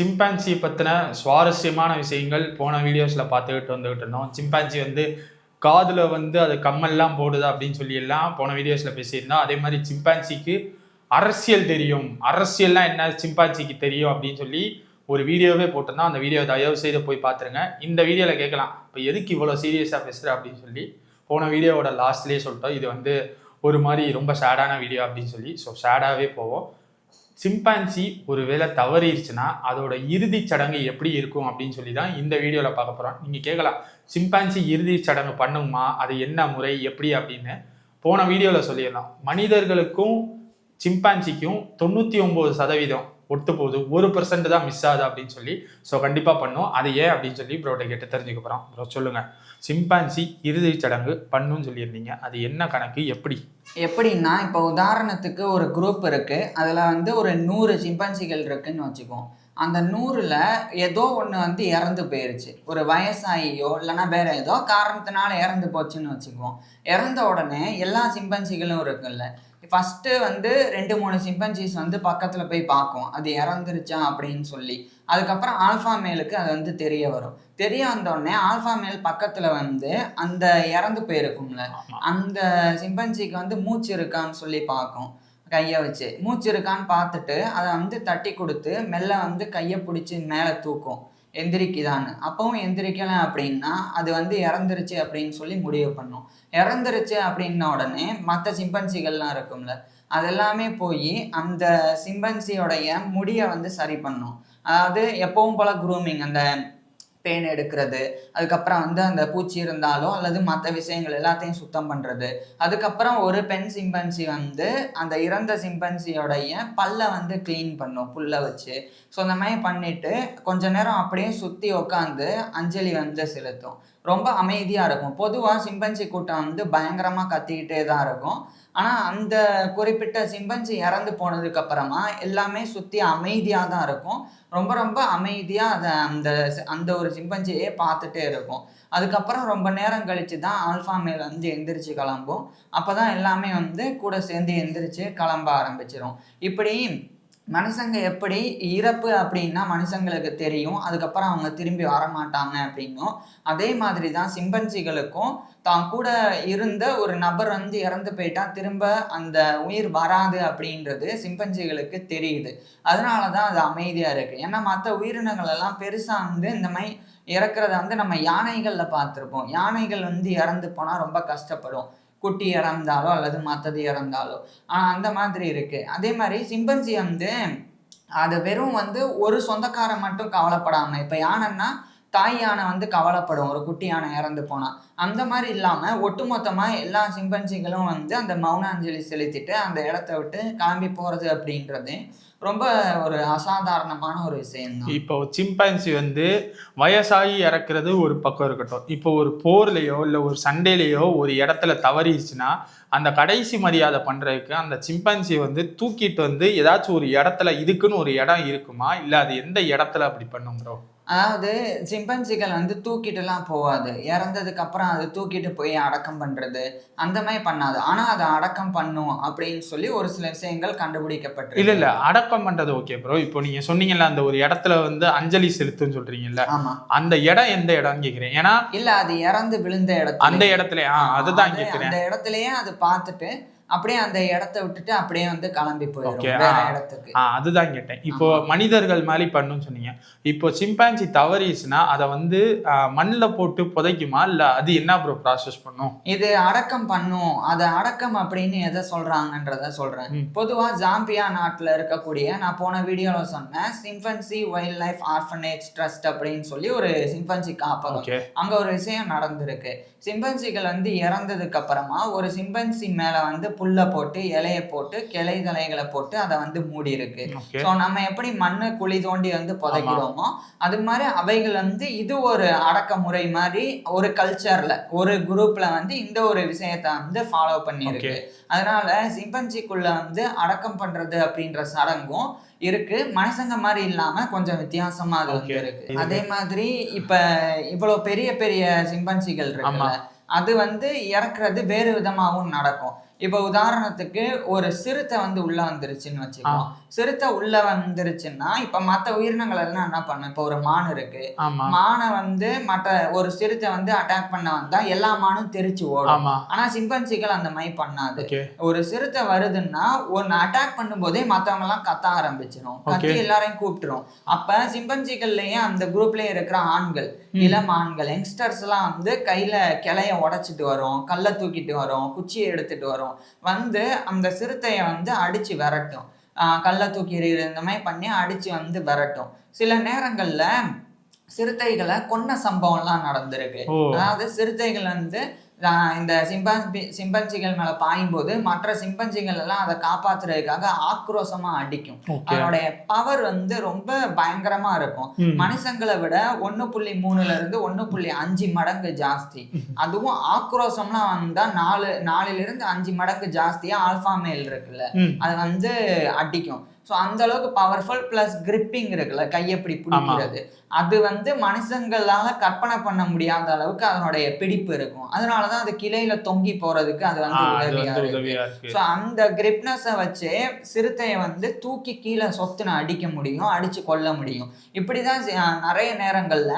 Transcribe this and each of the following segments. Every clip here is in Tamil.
சிம்பான்சி பற்றின சுவாரஸ்யமான விஷயங்கள் போன வீடியோஸில் பார்த்துக்கிட்டு வந்துகிட்டு இருந்தோம். சிம்பான்சி வந்து காதில் வந்து அது கம்மல்லாம் போடுது அப்படின்னு சொல்லி எல்லாம் போன வீடியோஸில் பேசியிருந்தோம். அதே மாதிரி சிம்பான்சிக்கு அரசியல் தெரியும், அரசியல்லாம் என்ன சிம்பான்சிக்கு தெரியும் அப்படின்னு சொல்லி ஒரு வீடியோவே போட்டிருந்தோம். அந்த வீடியோ தயவு செய்து போய் பார்த்துருங்க. இந்த வீடியோவில் கேட்கலாம், இப்போ எதுக்கு இவ்வளோ சீரியஸாக பேசுகிற அப்படின்னு சொல்லி போன வீடியோவோட லாஸ்ட்லேயே சொல்லிட்டோம். இது வந்து ஒரு மாதிரி ரொம்ப சேடான வீடியோ அப்படின்னு சொல்லி. ஸோ சேடாகவே போவோம். சிம்பான்சி ஒரு வேளை தவறிடுச்சுன்னா அதோட இறுதி சடங்கு எப்படி இருக்கும் அப்படின்னு சொல்லி தான் இந்த வீடியோவில் பார்க்க போகிறோம். நீங்கள் கேட்கலாம், சிம்பான்சி இறுதி சடங்கு பண்ணுமா, அது என்ன முறை எப்படி அப்படின்னு போன வீடியோவில் சொல்லிடலாம். மனிதர்களுக்கும் சிம்பான்சிக்கும் 99% ஒட்டு போகுது, 1% தான் மிஸ் ஆகுது அப்படின்னு சொல்லி. ஸோ கண்டிப்பாக பண்ணும். அது ஏன் அப்படின்னு சொல்லி ப்ரோட்ட கேட்டு தெரிஞ்சுக்க போகிறோம். ப்ரோ சொல்லுங்கள், சிம்பான்சி இறுதி சடங்கு பண்ணுன்னு சொல்லியிருந்தீங்க, அது என்ன கணக்கு, எப்படின்னா இப்போ உதாரணத்துக்கு ஒரு குரூப் இருக்குது, அதில் வந்து ஒரு 100 சிம்பான்சிகள் இருக்குன்னு வச்சுக்குவோம். அந்த 100ல் ஏதோ ஒன்று வந்து இறந்து போயிருச்சு, ஒரு வயசாகியோ இல்லைன்னா வேற ஏதோ காரணத்தினால இறந்து போச்சுன்னு வச்சுக்குவோம். இறந்த உடனே எல்லா சிம்பான்சிகளும் இருக்குல்ல, ஃபஸ்ட்டு வந்து 2-3 சிம்பன்சிஸ் வந்து பக்கத்தில் போய் பார்க்கும் அது இறந்துருச்சா அப்படின்னு சொல்லி. அதுக்கப்புறம் ஆல்ஃபா மேலுக்கு அது வந்து தெரிய வரும். தெரிய வந்தோடனே ஆல்ஃபா மேல் பக்கத்தில் வந்து அந்த இறந்து போயிருக்கும்ல, அந்த சிம்பன்சிக்கு வந்து மூச்சு இருக்கான்னு சொல்லி பார்க்கும். கையை வச்சு மூச்சு இருக்கான்னு பார்த்துட்டு அதை வந்து தட்டி கொடுத்து மெல்ல வந்து கையை பிடிச்சி மேலே தூக்கும், எந்திரிக்குதான்னு. அப்பவும் எந்திரிக்கலை அப்படின்னா அது வந்து இறந்துருச்சு அப்படின்னு சொல்லி முடிவு பண்ணும். இறந்துருச்சு அப்படின்ன உடனே மற்ற சிம்பன்சிகள்லாம் இருக்கும்ல, அதெல்லாமே போய் அந்த சிம்பன்சியோடைய முடியை வந்து சரி பண்ணும். அதாவது எப்பவும் போல குரூமிங், அந்த பேன் எடுக்கிறது, அதுக்கப்புறம் வந்து அந்த பூச்சி இருந்தாலோ அல்லது மற்ற விஷயங்கள் எல்லாத்தையும் சுத்தம் பண்ணுறது. அதுக்கப்புறம் ஒரு பெண் சிம்பன்சி வந்து அந்த இறந்த சிம்பன்சியோடைய பல்லை வந்து க்ளீன் பண்ணும் புல்லை வச்சு. ஸோ அந்த மாதிரி பண்ணிவிட்டு கொஞ்ச நேரம் அப்படியே சுற்றி உட்காந்து அஞ்சலி வந்து செலுத்தும். ரொம்ப அமைதியாக இருக்கும். பொதுவாக சிம்பன்சி கூட்டம் வந்து பயங்கரமாக கத்திக்கிட்டே தான் இருக்கும். ஆனால் அந்த குறிப்பிட்ட சிம்பன்சி இறந்து போனதுக்கப்புறமா எல்லாமே சுற்றி அமைதியாக தான் இருக்கும். ரொம்ப ரொம்ப அமைதியாக அதை அந்த ஒரு சிம்பன்சியே பார்த்துட்டே இருக்கும். அதுக்கப்புறம் ரொம்ப நேரம் கழித்து தான் ஆல்ஃபா மேல் வந்து எந்திரிச்சு கிளம்பும். அப்போ தான் எல்லாமே வந்து கூட சேர்ந்து எந்திரிச்சு கிளம்ப ஆரம்பிச்சிடும். இப்படி மனுஷங்க எப்படி இறப்பு அப்படின்னா மனுஷங்களுக்கு தெரியும், அதுக்கப்புறம் அவங்க திரும்பி வரமாட்டாங்க அப்படின்னும், அதே மாதிரி தான் சிம்பன்சிகளுக்கும் தான் கூட இருந்த ஒரு நபர் வந்து இறந்து போயிட்டா திரும்ப அந்த உயிர் வராது அப்படின்றது சிம்பன்சிகளுக்கு தெரியுது. அதனால தான் அது அமைதியாக இருக்குது. ஏன்னா மற்ற உயிரினங்கள் எல்லாம் பெருசாக வந்து இந்த மாதிரி இறக்குறத வந்து நம்ம யானைகளில் பார்த்துருப்போம். யானைகள் வந்து இறந்து போனால் ரொம்ப கஷ்டப்படும், குட்டி இறந்தாலோ அல்லது மற்றது இறந்தாலோ. ஆனால் அந்த மாதிரி இருக்குது. அதே மாதிரி சிம்பன்சி வந்து அது வெறும் வந்து ஒரு சொந்தக்காரன் மட்டும் கவலைப்படாமல், இப்போ யானைன்னா தாய் யானை வந்து கவலைப்படும் ஒரு குட்டி யானை இறந்து போனால். அந்த மாதிரி இல்லாமல் ஒட்டுமொத்தமாக எல்லா சிம்பன்சிகளும் வந்து அந்த மௌன அஞ்சலி செலுத்திட்டு அந்த இடத்த விட்டு கிளம்பி போகிறது அப்படின்றது ரொம்ப ஒரு அசாதாரணமான ஒரு விஷயம் தான். இப்போ சிம்பான்சி வந்து வயசாகி இறக்குறது ஒரு பக்கம் இருக்கட்டும், இப்போ ஒரு போர்லையோ இல்லை ஒரு சண்டையிலையோ ஒரு இடத்துல தவறிடுச்சுன்னா அந்த கடைசி மரியாதை பண்ணுறதுக்கு அந்த சிம்பான்சி வந்து தூக்கிட்டு வந்து ஏதாச்சும் ஒரு இடத்துல, இதுக்குன்னு ஒரு இடம் இருக்குமா, இல்லை அது எந்த இடத்துல அப்படி பண்ணும் ப்ரோ? அதாவது சிம்பன்சிகள் வந்து தூக்கிட்டுலாம் போகாது. இறந்ததுக்கு அப்புறம் அது தூக்கிட்டு போய் அடக்கம் பண்ணுறது அந்த மாதிரி பண்ணாது. ஆனால் அதை அடக்கம் பண்ணும் அப்படின்னு சொல்லி ஒரு சில விஷயங்கள் கண்டுபிடிக்கப்பட்டு. இல்லை அடக்கம் பண்ணுறது ஓகே ப்ரோ. இப்போ நீங்கள் சொன்னீங்கல்ல அந்த ஒரு இடத்துல வந்து அஞ்சலி செலுத்துன்னு சொல்கிறீங்கல்ல, ஆமாம், அந்த இடம் எந்த இடம்னு கேட்குறேன். ஏன்னா இல்லை அது இறந்து விழுந்த இடத்துல, அந்த இடத்துல அதுதான் கேட்குறேன். அந்த இடத்துலயே அது பார்த்துட்டு அப்படியே அந்த இடத்த விட்டுட்டு அப்படியே வந்து கிளம்பி போயிடும் வேற இடத்துக்கு. அதுதான் கேட்டேன். இப்போ மனிதர்கள் மாதிரி பண்ணுன்னு சொன்னீங்க. இப்போ சிம்பான்சி தவறிச்சுன்னா அதை வந்து மண்ணில் போட்டு புதைக்குமா, இல்லை அது என்ன ப்ரோ ப்ராசஸ் பண்ணும்? இது அடக்கம் பண்ணும். அது அடக்கம் அப்படின்னு எதை சொல்றாங்கன்றத சொல்றேன். பொதுவா ஜாம்பியா நாட்டில் இருக்கக்கூடிய, நான் போன வீடியோவில் சொன்னேன், chimpanzee wild life orphanage trust அப்படின்னு சொல்லி ஒரு சிம்பன்சி காப்பகம். அங்க ஒரு விஷயம் நடந்திருக்கு. சிம்பன்சிகள் வந்து இறந்ததுக்கு அப்புறமா ஒரு சிம்பன்சி மேல வந்து புல்லை போட்டு இலையை போட்டு கிளை தலைகளை போட்டு அதை வந்து மூடி இருக்கு. ஸோ நம்ம எப்படி மண்ணு குழி தோண்டி வந்து புதைக்கிறோமோ அது மாதிரி அவைகள் வந்து இது ஒரு அடக்குமுறை மாதிரி ஒரு கல்ச்சர்ல ஒரு குரூப்ல வந்து இந்த ஒரு விஷயத்த வந்து ஃபாலோ பண்ணிருக்கு. அதனால சிம்பன்சிக்குள்ள வந்து அடக்கம் பண்றது அப்படின்ற சடங்கும் இருக்கு. மனுஷங்க மாதிரி இல்லாம கொஞ்சம் வித்தியாசமா அது வந்து இருக்கு. அதே மாதிரி இப்ப இவ்வளவு பெரிய பெரிய சிம்பன்சிகள் இருக்குல்ல, அது வந்து இறக்குறது வேறு விதமாகவும் நடக்கும். இப்போ உதாரணத்துக்கு ஒரு சிறுத்தை வந்து உள்ள வந்துருச்சுன்னு வச்சுக்கோம். சிறுத்தை உள்ள வந்துருச்சுன்னா இப்ப மற்ற உயிரினங்கள் எல்லாம் என்ன பண்ணும்? இப்போ ஒரு மான் இருக்கு, மானை வந்து மற்ற ஒரு சிறுத்தை வந்து அட்டாக் பண்ண வந்தா எல்லா மானும் தெரிச்சு ஓடும். ஆனா சிம்பன்சிகள் அந்த மாதிரி பண்ணாது. ஒரு சிறுத்தை வருதுன்னா ஒன்னு அட்டாக் பண்ணும் போதே மத்தவங்க எல்லாம் கத்த ஆரம்பிச்சிடும், கத்தி எல்லாரையும் கூப்பிட்டுரும். அப்ப சிம்பன்சிகள்லயே அந்த குரூப்லயே இருக்கிற ஆண்கள், இளம் ஆண்கள், யங்ஸ்டர்ஸ் எல்லாம் வந்து கையில கிளைய உடைச்சிட்டு வரும், கல்லை தூக்கிட்டு வரும், குச்சியை எடுத்துட்டு வரும், வந்து அந்த சிறுத்தைய வந்து அடிச்சு விரட்டும். கல்லை தூக்கி இந்த மாதிரி பண்ணி அடிச்சு வந்து விரட்டும். சில நேரங்கள்ல சிறுத்தைகளை கொன்ன சம்பவம்லாம் நடந்திருக்கு. அதாவது சிறுத்தைகள் வந்து இந்த சிம்பன்சிகள் மேல பாயும் போது மற்ற சிம்பன்சிகள் எல்லாம் அதை காப்பாத்துறதுக்காக ஆக்ரோஷமா அடிக்கும். அதனுடைய பவர் வந்து ரொம்ப பயங்கரமா இருக்கும். மனுஷங்களை விட 1.3 இருந்து 1.5 மடங்கு ஜாஸ்தி. அதுவும் ஆக்ரோஷம்லாம் வந்தா 4 to 5 மடங்கு ஜாஸ்தியா ஆல்பா மேல் இருக்குல்ல, அது வந்து அடிக்கும். ஸோ அந்த அளவுக்கு பவர்ஃபுல். பிளஸ் கிரிப்பிங் இருக்குல்ல, கையப்படி பிடிக்கிறது, அது வந்து மனுஷங்களால கற்பனை பண்ண முடியாத அளவுக்கு அதனுடைய பிடிப்பு இருக்கும். அதனாலதான் அது கிளையில தொங்கி போறதுக்கு அது வந்து உதவியா இருக்கு. ஸோ அந்த கிரிப்னஸை வச்சு சிறுத்தையை வந்து தூக்கி கீழே சொத்துன்னு அடிக்க முடியும், அடிச்சு கொள்ள முடியும். இப்படிதான் நிறைய நேரங்கள்ல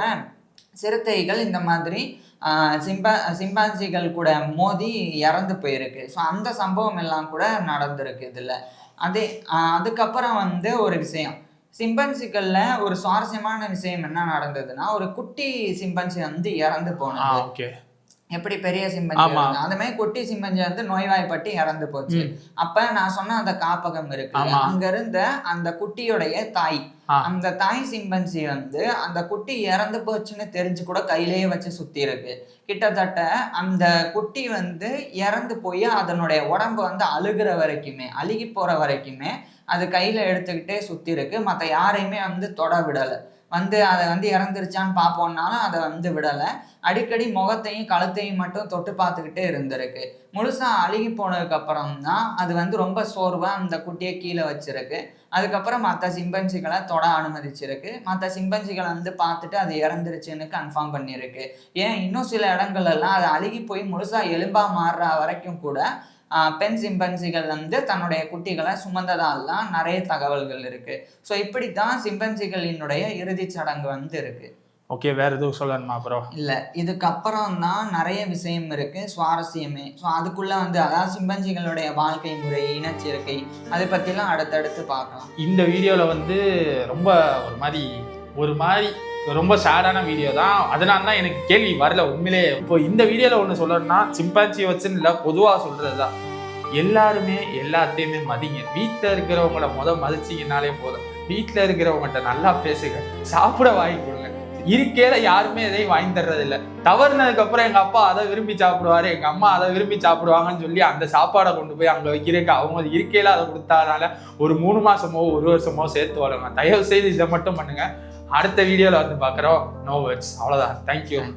சிறுத்தைகள் இந்த மாதிரி சிம்பான்சிகள் கூட மோதி இறந்து போயிருக்கு. ஸோ அந்த சம்பவம் எல்லாம் கூட நடந்திருக்கு இதுல. அதுக்கப்புறம் வந்து ஒரு விஷயம், சிம்பன்சிகள்ல ஒரு சுவாரஸ்யமான விஷயம் என்ன நடந்ததுன்னா, ஒரு குட்டி சிம்பன்சி வந்து இறந்து போனது. எப்படி பெரிய சிம்பன்சி அந்த மாதிரி குட்டி சிம்பன்சி வந்து நோய்வாய்ப்பட்டு இறந்து போச்சு. அப்ப நான் சொன்ன அந்த காப்பகம் இருக்கு, அங்க இருந்த அந்த குட்டியுடைய தாய், அந்த தாய் சிம்பன்சி வந்து அந்த குட்டி இறந்து போச்சுன்னு தெரிஞ்சு கூட கையிலேயே வச்சு சுத்தி இருக்கு. கிட்டத்தட்ட அந்த குட்டி வந்து இறந்து போய் அதனுடைய உடம்பு வந்து அழுகி போற வரைக்குமே அது கையில எடுத்துக்கிட்டே சுத்தி இருக்கு. மற்ற யாரையுமே வந்து தொட விடலை. வந்து அதை வந்து இறந்துருச்சான்னு பார்ப்போம்னாலும் அதை வந்து விடலை. அடிக்கடி முகத்தையும் கழுத்தையும் மட்டும் தொட்டு பார்த்துக்கிட்டே இருந்திருக்கு. முழுசா அழுகி போனதுக்கு அப்புறம் தான் அது வந்து ரொம்ப சோர்வா அந்த குட்டியை கீழே வச்சிருக்கு. அதுக்கப்புறம் மற்ற சிம்பன்சிகளை தொட அனுமதிச்சிருக்கு. மற்ற சிம்பன்சிகளை வந்து பார்த்துட்டு அது இறந்துருச்சுன்னு கன்ஃபார்ம் பண்ணியிருக்கு. ஏன் இன்னும் சில இடங்கள்லாம் அது அழுகி போய் முழுசா எலும்பா மாறுற வரைக்கும் கூட பெண் சிம்பன்சிகள் வந்து தன்னுடைய குட்டிகளை சுமந்ததாலாம் நிறைய தகவல்கள் இருக்கு. ஸோ இப்படித்தான் சிம்பன்சிகளினுடைய இறுதி சடங்கு வந்து இருக்கு. ஓகே, வேற எதுவும் சொல்லணுமா ப்ரோ? இல்லை, இதுக்கப்புறம் தான் நிறைய விஷயம் இருக்கு சுவாரஸ்யமே. ஸோ அதுக்குள்ள வந்து அதாவது சிம்பன்சிகளுடைய வாழ்க்கை முறை, இனச்சேர்க்கை, அதை பற்றிலாம் அடுத்தடுத்து பார்க்கலாம். இந்த வீடியோவில் வந்து ரொம்ப ஒரு மாதிரி ரொம்ப சேடான வீடியோ தான். அதனால தான் எனக்கு கேள்வி வரல உண்மையிலே. இப்போ இந்த வீடியோவில் ஒன்று சொல்லணும்னா, சிம்பான்சி வச்சுன்னு இல்லை, பொதுவாக சொல்கிறது தான், எல்லாருமே எல்லாத்தையுமே மதிங்க. வீட்டில் இருக்கிறவங்கள மதிச்சிங்கனாலே போதும். வீட்டில் இருக்கிறவங்ககிட்ட நல்லா பேசுங்க, சாப்பிட வாங்கி கொடுங்க. இருக்கையில யாருமே எதையும் வாங்கி தர்றதில்லை. தவறுனதுக்கு அப்புறம் எங்க அப்பா அதை விரும்பி சாப்பிடுவாரு, எங்க அம்மா அதை விரும்பி சாப்பிடுவாங்கன்னு சொல்லி அந்த சாப்பாடை கொண்டு போய் அங்க வைக்கிறதுக்கு அவங்க இருக்கையில அதை கொடுத்தாதனால ஒரு 3 மாசமோ 1 வருஷமோ சேர்த்து வளருங்க. தயவு செய்து இதை மட்டும் பண்ணுங்க. அடுத்த வீடியோல வந்து பார்க்குறோம். நோ வேர்ட்ஸ், அவ்வளோதான். தேங்க்யூ.